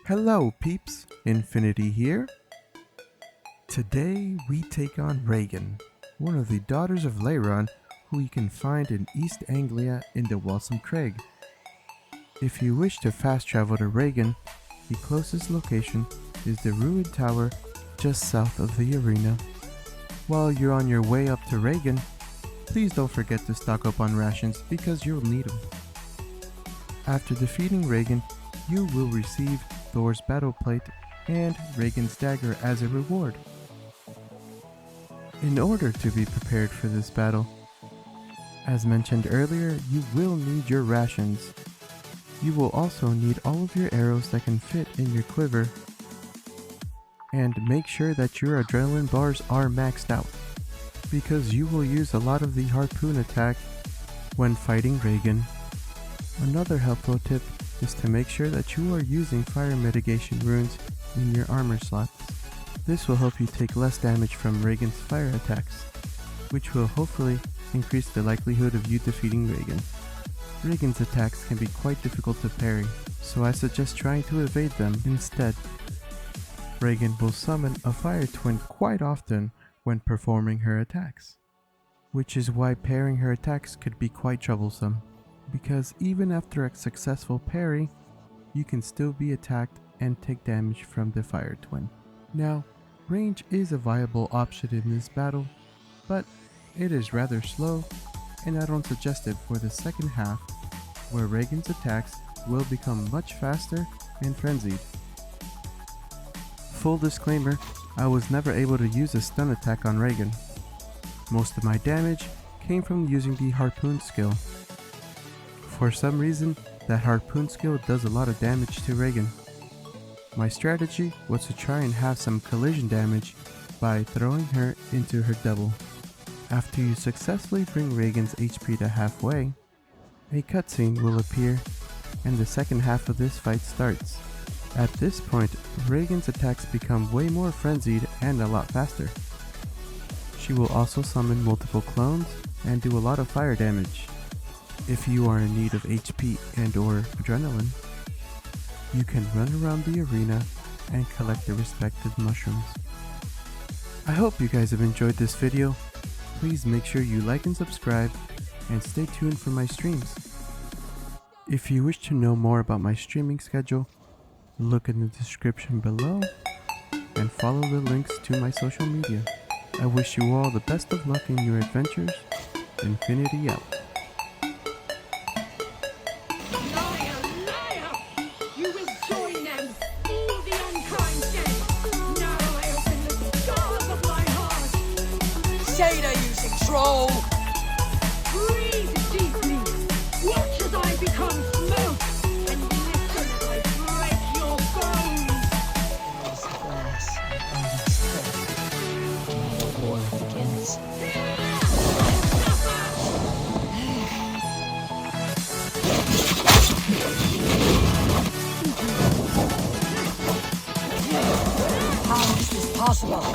Hello, Peeps! Infinity here. Today we take on Regan, one of the daughters of Leiron, who you can find in East Anglia in the Walsum Craig. If you wish to fast travel to Regan, the closest location is the ruined tower just south of the arena. While you're on your way up to Regan, please don't forget to stock up on rations because you'll need them. After defeating Regan, you will receive Thor's battle plate and Regan's dagger as a reward. In order to be prepared for this battle, as mentioned earlier, you will need your rations. You will also need all of your arrows that can fit in your quiver, and make sure that your adrenaline bars are maxed out, because you will use a lot of the harpoon attack when fighting Regan. Another helpful tip is to make sure that you are using fire mitigation runes in your armor slots. This will help you take less damage from Regan's fire attacks, which will hopefully increase the likelihood of you defeating Regan. Regan's attacks can be quite difficult to parry, so I suggest trying to evade them instead. Regan will summon a fire twin quite often when performing her attacks, which is why parrying her attacks could be quite troublesome, because even after a successful parry, you can still be attacked and take damage from the fire twin. Now, range is a viable option in this battle, but it is rather slow, and I don't suggest it for the second half, where Regan's attacks will become much faster and frenzied. Full disclaimer, I was never able to use a stun attack on Regan. Most of my damage came from using the harpoon skill. For some reason, that harpoon skill does a lot of damage to Regan. My strategy was to try and have some collision damage by throwing her into her double. After you successfully bring Regan's HP to halfway, a cutscene will appear and the second half of this fight starts. At this point, Regan's attacks become way more frenzied and a lot faster. She will also summon multiple clones and do a lot of fire damage. If you are in need of HP and or adrenaline, you can run around the arena and collect the respective mushrooms. I hope you guys have enjoyed this video. Please make sure you like and subscribe, and stay tuned for my streams. If you wish to know more about my streaming schedule, look in the description below and follow the links to my social media. I wish you all the best of luck in your adventures. Infinity out. Shader using troll! Breathe deeply! Watch as I become smoke! And listen as I break your bones! This glass and only the war begins. How is this possible?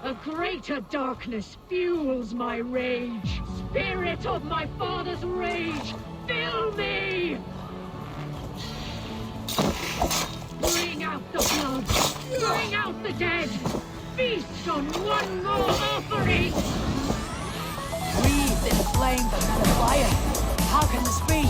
A greater darkness fuels my rage. Spirit of my father's rage, fill me! Bring out the blood, bring out the dead, feast on one more offering! Breathe in flame but not a fire. How can this be?